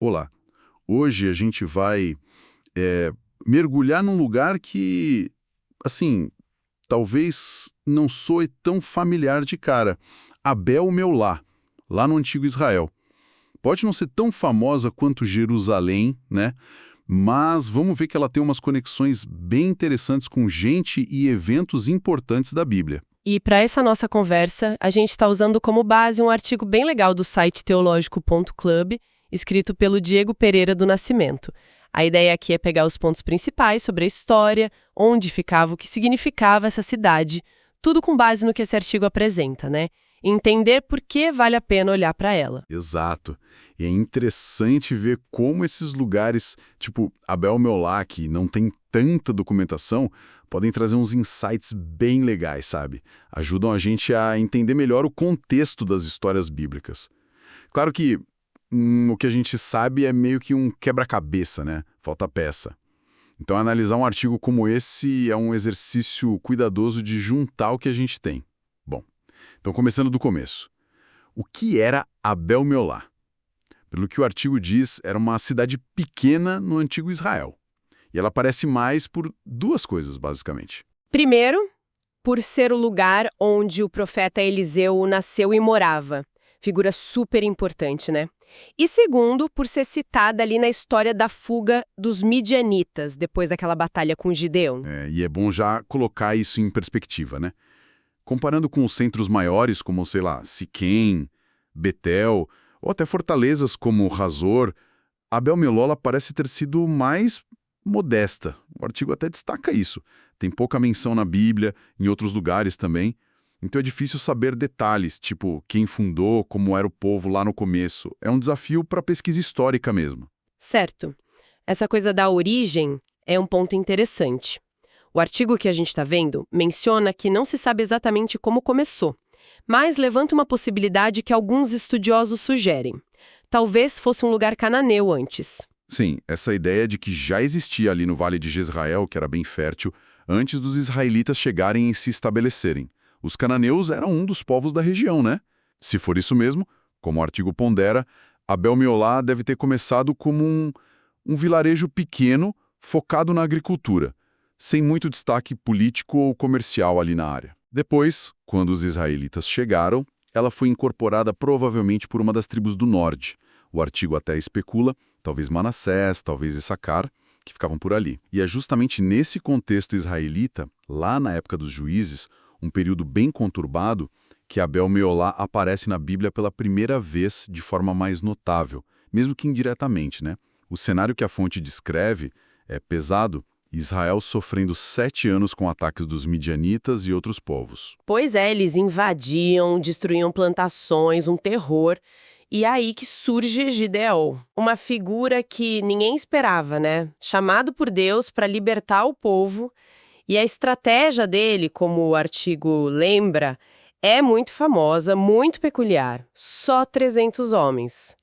Olá, hoje a gente vai mergulhar num lugar que, assim, talvez não soe tão familiar de cara. Abel Meolá, lá no Antigo Israel. Pode não ser tão famosa quanto Jerusalém, né? Mas vamos ver que ela tem umas conexões bem interessantes com gente e eventos importantes da Bíblia. E para essa nossa conversa, a gente está usando como base um artigo bem legal do site teológico.club, escrito pelo Diego Pereira do Nascimento. A ideia aqui é pegar os pontos principais sobre a história, onde ficava, o que significava essa cidade, tudo com base no que esse artigo apresenta, né? E entender por que vale a pena olhar para ela. Exato. E é interessante ver como esses lugares, tipo Abel Meolá, que não tem tanta documentação, podem trazer uns insights bem legais, sabe? Ajudam a gente a entender melhor o contexto das histórias bíblicas. Claro que o que a gente sabe é meio que um quebra-cabeça, né? Falta peça. Então, analisar um artigo como esse é um exercício cuidadoso de juntar o que a gente tem. Bom, então começando do começo. O que era Abel Meolá? Pelo que o artigo diz, era uma cidade pequena no antigo Israel. E ela aparece mais por duas coisas, basicamente. Primeiro, por ser o lugar onde o profeta Eliseu nasceu e morava. Figura super importante, né? E segundo, por ser citada ali na história da fuga dos midianitas, depois daquela batalha com Gideão. E é bom já colocar isso em perspectiva, né? Comparando com os centros maiores, como, sei lá, Siquém, Betel, ou até fortalezas como Hazor, Abel Meolá parece ter sido mais modesta. O artigo até destaca isso. Tem pouca menção na Bíblia, em outros lugares também. Então é difícil saber detalhes, tipo quem fundou, como era o povo lá no começo. É um desafio para pesquisa histórica mesmo. Certo. Essa coisa da origem é um ponto interessante. O artigo que a gente está vendo menciona que não se sabe exatamente como começou, mas levanta uma possibilidade que alguns estudiosos sugerem. Talvez fosse um lugar cananeu antes. Sim, essa ideia de que já existia ali no Vale de Jezrael, que era bem fértil, antes dos israelitas chegarem e se estabelecerem. Os cananeus eram um dos povos da região, né? Se for isso mesmo, como o artigo pondera, Abel Meolá deve ter começado como um vilarejo pequeno focado na agricultura, sem muito destaque político ou comercial ali na área. Depois, quando os israelitas chegaram, ela foi incorporada provavelmente por uma das tribos do norte. O artigo até especula, talvez Manassés, talvez Issacar, que ficavam por ali. E é justamente nesse contexto israelita, lá na época dos juízes, um período bem conturbado, que Abel Meolá aparece na Bíblia pela primeira vez de forma mais notável, mesmo que indiretamente, né? O cenário que a fonte descreve é pesado, Israel sofrendo 7 anos com ataques dos midianitas e outros povos. Pois é, eles invadiam, destruíam plantações, um terror. E é aí que surge Gideão, uma figura que ninguém esperava, né? Chamado por Deus para libertar o povo. E a estratégia dele, como o artigo lembra, é muito famosa, muito peculiar. Só 300 homens.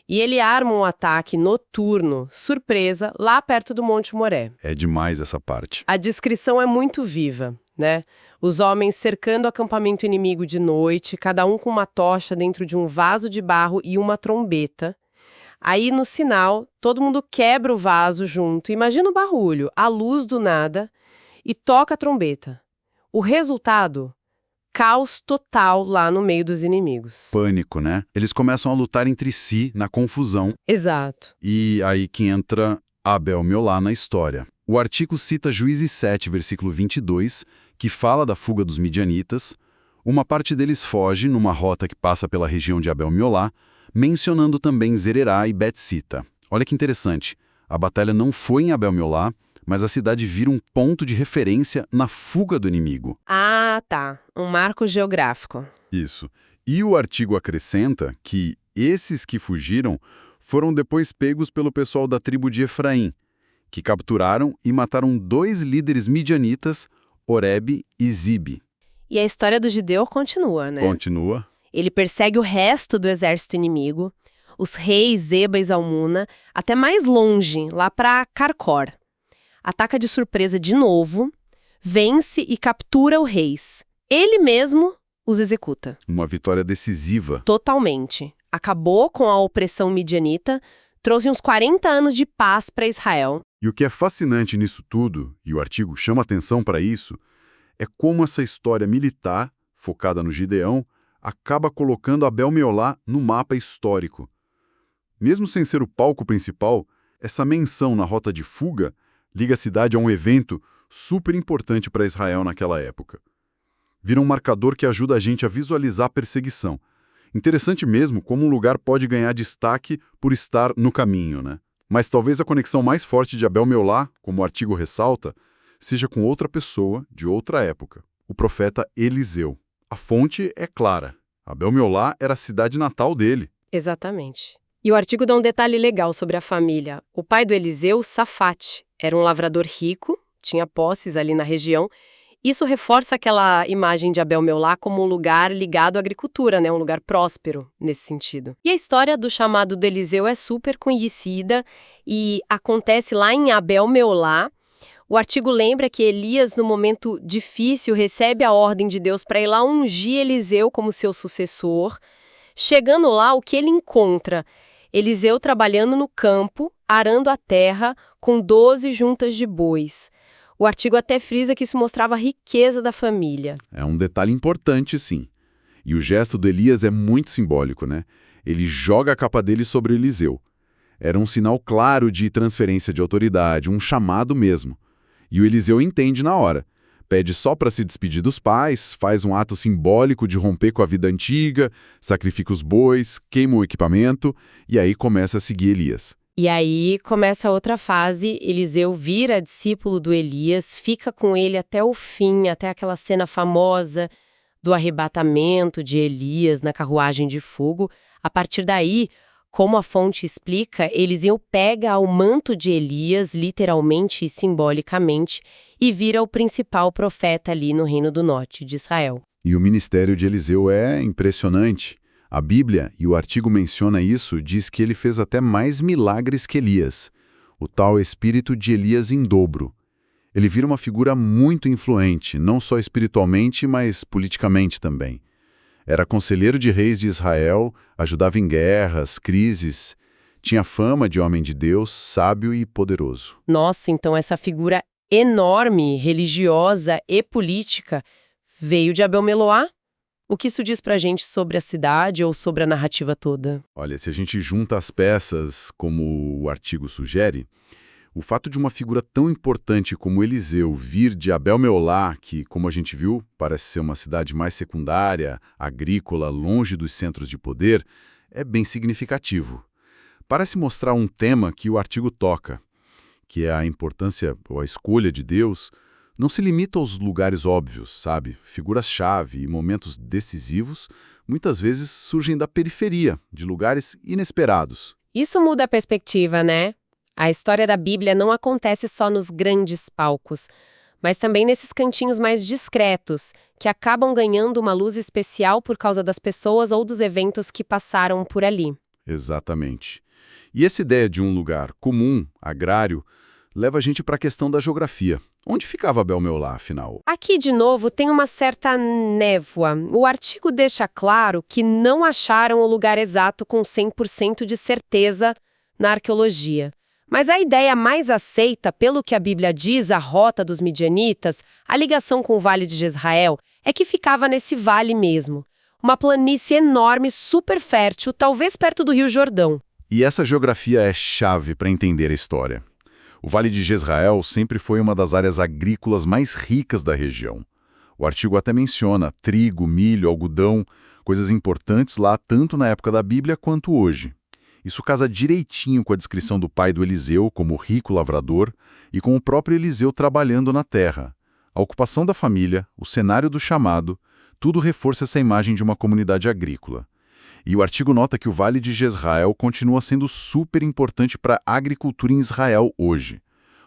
E ele arma um ataque noturno, surpresa, lá perto do Monte Moré. É demais essa parte. A descrição é muito viva, né? Os homens cercando o acampamento inimigo de noite, cada um com uma tocha dentro de um vaso de barro e uma trombeta. Aí, no sinal, todo mundo quebra o vaso junto. Imagina o barulho, a luz do nada, e toca a trombeta. O resultado? Caos total lá no meio dos inimigos. Pânico, né? Eles começam a lutar entre si, na confusão. Exato. E aí que entra Abel Meolá na história. O artigo cita Juízes 7, versículo 22, que fala da fuga dos midianitas. Uma parte deles foge numa rota que passa pela região de Abel Meolá, mencionando também Zererá e Bet-Sita. Olha que interessante. A batalha não foi em Abel Meolá, mas a cidade vira um ponto de referência na fuga do inimigo. Ah, tá. Um marco geográfico. Isso. E o artigo acrescenta que esses que fugiram foram depois pegos pelo pessoal da tribo de Efraim, que capturaram e mataram 2 líderes midianitas, Oreb e Zibe. E a história do Gideão continua, né? Continua. Ele persegue o resto do exército inimigo, os reis Zeba e Zalmuna, até mais longe, lá para Carcor. Ataca de surpresa de novo, vence e captura os reis. Ele mesmo os executa. Uma vitória decisiva. Totalmente. Acabou com a opressão midianita, trouxe uns 40 anos de paz para Israel. E o que é fascinante nisso tudo, e o artigo chama atenção para isso, é como essa história militar, focada no Gideão, acaba colocando Abel-Meolá no mapa histórico. Mesmo sem ser o palco principal, essa menção na rota de fuga liga a cidade a um evento super importante para Israel naquela época. Vira um marcador que ajuda a gente a visualizar a perseguição. Interessante mesmo como um lugar pode ganhar destaque por estar no caminho, né? Mas talvez a conexão mais forte de Abel-Meolá, como o artigo ressalta, seja com outra pessoa de outra época, o profeta Eliseu. A fonte é clara. Abel-Meolá era a cidade natal dele. Exatamente. E o artigo dá um detalhe legal sobre a família. O pai do Eliseu, Safate, era um lavrador rico, tinha posses ali na região. Isso reforça aquela imagem de Abel-Meolá como um lugar ligado à agricultura, né? Um lugar próspero nesse sentido. E a história do chamado do Eliseu é super conhecida e acontece lá em Abel-Meolá. O artigo lembra que Elias, no momento difícil, recebe a ordem de Deus para ir lá ungir Eliseu como seu sucessor. Chegando lá, o que ele encontra? Eliseu trabalhando no campo, arando a terra, com 12 juntas de bois. O artigo até frisa que isso mostrava a riqueza da família. É um detalhe importante, sim. E o gesto do Elias é muito simbólico, né? Ele joga a capa dele sobre Eliseu. Era um sinal claro de transferência de autoridade, um chamado mesmo. E o Eliseu entende na hora. Pede só para se despedir dos pais, faz um ato simbólico de romper com a vida antiga, sacrifica os bois, queima o equipamento e aí começa a seguir Elias. E aí começa outra fase, Eliseu vira discípulo do Elias, fica com ele até o fim, até aquela cena famosa do arrebatamento de Elias na carruagem de fogo. A partir daí, como a fonte explica, Eliseu pega o manto de Elias, literalmente e simbolicamente, e vira o principal profeta ali no Reino do Norte de Israel. E o ministério de Eliseu é impressionante. A Bíblia, e o artigo menciona isso, diz que ele fez até mais milagres que Elias, o tal espírito de Elias em dobro. Ele vira uma figura muito influente, não só espiritualmente, mas politicamente também. Era conselheiro de reis de Israel, ajudava em guerras, crises, tinha fama de homem de Deus, sábio e poderoso. Nossa, então essa figura enorme, religiosa e política, veio de Abel-Meolá? O que isso diz pra gente sobre a cidade ou sobre a narrativa toda? Olha, se a gente junta as peças, como o artigo sugere, o fato de uma figura tão importante como Eliseu vir de Abel-Meolá, que, como a gente viu, parece ser uma cidade mais secundária, agrícola, longe dos centros de poder, é bem significativo. Parece mostrar um tema que o artigo toca, que é a importância ou a escolha de Deus não se limita aos lugares óbvios, sabe? Figuras-chave e momentos decisivos muitas vezes surgem da periferia, de lugares inesperados. Isso muda a perspectiva, né? A história da Bíblia não acontece só nos grandes palcos, mas também nesses cantinhos mais discretos, que acabam ganhando uma luz especial por causa das pessoas ou dos eventos que passaram por ali. Exatamente. E essa ideia de um lugar comum, agrário, leva a gente para a questão da geografia. Onde ficava Abel-Meolá, afinal? Aqui, de novo, tem uma certa névoa. O artigo deixa claro que não acharam o lugar exato com 100% de certeza na arqueologia. Mas a ideia mais aceita, pelo que a Bíblia diz, a rota dos midianitas, a ligação com o Vale de Jezrael, é que ficava nesse vale mesmo. Uma planície enorme, super fértil, talvez perto do Rio Jordão. E essa geografia é chave para entender a história. O Vale de Jezrael sempre foi uma das áreas agrícolas mais ricas da região. O artigo até menciona trigo, milho, algodão, coisas importantes lá tanto na época da Bíblia quanto hoje. Isso casa direitinho com a descrição do pai do Eliseu como rico lavrador e com o próprio Eliseu trabalhando na terra. A ocupação da família, o cenário do chamado, tudo reforça essa imagem de uma comunidade agrícola. E o artigo nota que o Vale de Jezrael continua sendo super importante para a agricultura em Israel hoje.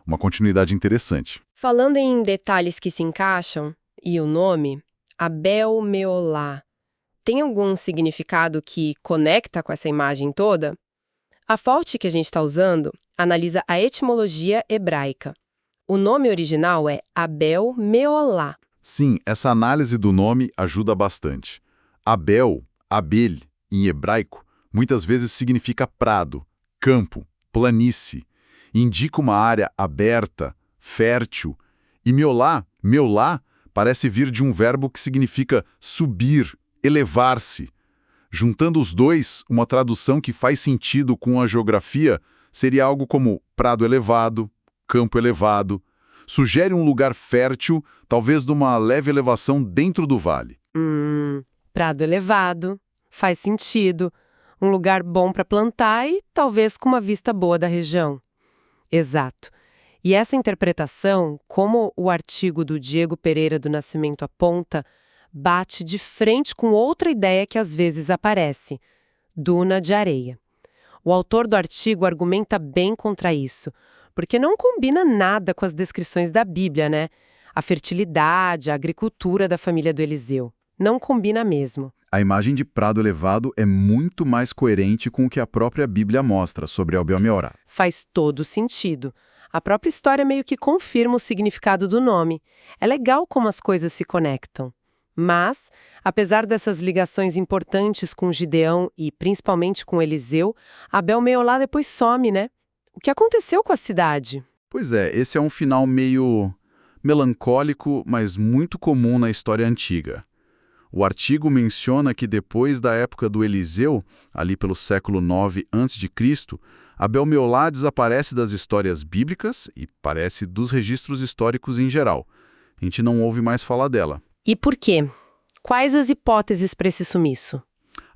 Uma continuidade interessante. Falando em detalhes que se encaixam, e o nome, Abel-Meolá, tem algum significado que conecta com essa imagem toda? A fonte que a gente está usando analisa a etimologia hebraica. O nome original é Abel-Meolá. Sim, essa análise do nome ajuda bastante. Abel, Abel, em hebraico, muitas vezes significa prado, campo, planície. Indica uma área aberta, fértil. E miolá, parece vir de um verbo que significa subir, elevar-se. Juntando os dois, uma tradução que faz sentido com a geografia seria algo como prado elevado, campo elevado. Sugere um lugar fértil, talvez de uma leve elevação dentro do vale. Prado elevado, faz sentido. Um lugar bom para plantar e talvez com uma vista boa da região. Exato. E essa interpretação, como o artigo do Diego Pereira do Nascimento aponta, bate de frente com outra ideia que às vezes aparece: duna de areia. O autor do artigo argumenta bem contra isso, porque não combina nada com as descrições da Bíblia, né? A fertilidade, a agricultura da família do Eliseu. Não combina mesmo. A imagem de prado elevado é muito mais coerente com o que a própria Bíblia mostra sobre Abel-Meolá. Faz todo sentido. A própria história meio que confirma o significado do nome. É legal como as coisas se conectam. Mas, apesar dessas ligações importantes com Gideão e principalmente com Eliseu, Abel-Meolá depois some, né? O que aconteceu com a cidade? Pois é, esse é um final meio melancólico, mas muito comum na história antiga. O artigo menciona que depois da época do Eliseu, ali pelo século IX a.C., Abel-Meolá desaparece das histórias bíblicas e parece dos registros históricos em geral. A gente não ouve mais falar dela. E por quê? Quais as hipóteses para esse sumiço?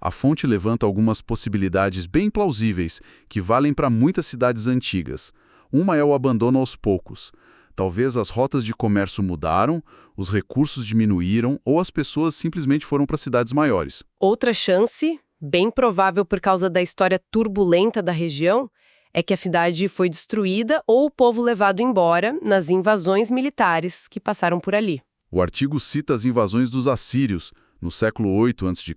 A fonte levanta algumas possibilidades bem plausíveis que valem para muitas cidades antigas. Uma é o abandono aos poucos. Talvez as rotas de comércio mudaram, os recursos diminuíram ou as pessoas simplesmente foram para cidades maiores. Outra chance, bem provável por causa da história turbulenta da região, é que a cidade foi destruída ou o povo levado embora nas invasões militares que passaram por ali. O artigo cita as invasões dos assírios, no século 8 a.C.,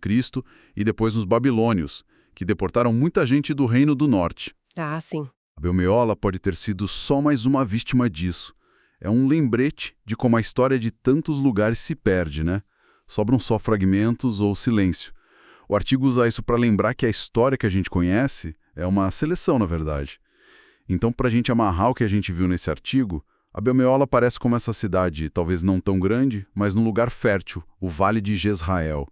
e depois nos babilônios, que deportaram muita gente do Reino do Norte. Ah, sim. Abel-Meolá pode ter sido só mais uma vítima disso. É um lembrete de como a história de tantos lugares se perde, né? Sobram só fragmentos ou silêncio. O artigo usa isso para lembrar que a história que a gente conhece é uma seleção, na verdade. Então, para a gente amarrar o que a gente viu nesse artigo, Abel-Meolá aparece como essa cidade, talvez não tão grande, mas num lugar fértil, o Vale de Jezrael.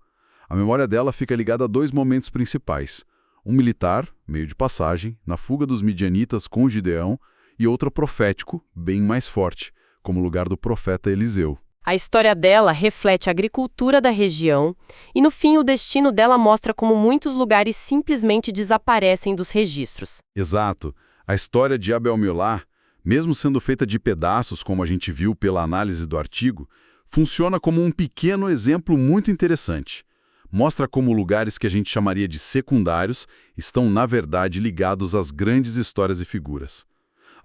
A memória dela fica ligada a dois momentos principais. Um militar, meio de passagem, na fuga dos midianitas com Gideão, e outro profético, bem mais forte, como o lugar do profeta Eliseu. A história dela reflete a agricultura da região e, no fim, o destino dela mostra como muitos lugares simplesmente desaparecem dos registros. Exato. A história de Abel-Meolá, mesmo sendo feita de pedaços, como a gente viu pela análise do artigo, funciona como um pequeno exemplo muito interessante. Mostra como lugares que a gente chamaria de secundários estão, na verdade, ligados às grandes histórias e figuras.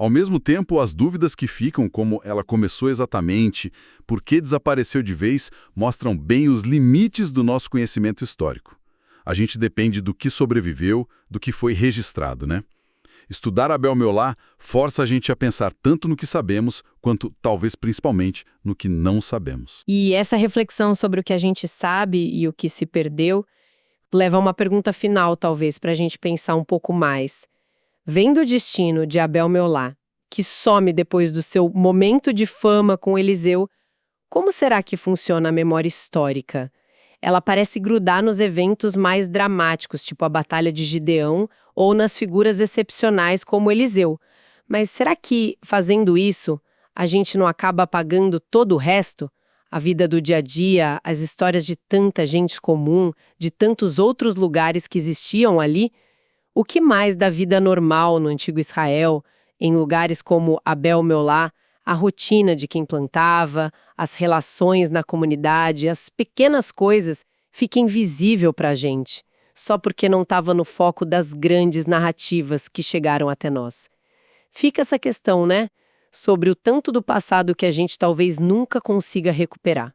Ao mesmo tempo, as dúvidas que ficam, como ela começou exatamente, por que desapareceu de vez, mostram bem os limites do nosso conhecimento histórico. A gente depende do que sobreviveu, do que foi registrado, né? Estudar Abel-Meolá força a gente a pensar tanto no que sabemos, quanto, talvez principalmente, no que não sabemos. E essa reflexão sobre o que a gente sabe e o que se perdeu leva a uma pergunta final, talvez, para a gente pensar um pouco mais. Vendo o destino de Abel-Meolá, que some depois do seu momento de fama com Eliseu, como será que funciona a memória histórica? Ela parece grudar nos eventos mais dramáticos, tipo a Batalha de Gideão, ou nas figuras excepcionais como Eliseu. Mas será que, fazendo isso, a gente não acaba apagando todo o resto? A vida do dia a dia, as histórias de tanta gente comum, de tantos outros lugares que existiam ali? O que mais da vida normal no antigo Israel, em lugares como Abel-Meolá, a rotina de quem plantava, as relações na comunidade, as pequenas coisas fiquem invisível para a gente, só porque não estava no foco das grandes narrativas que chegaram até nós. Fica essa questão, né? Sobre o tanto do passado que a gente talvez nunca consiga recuperar.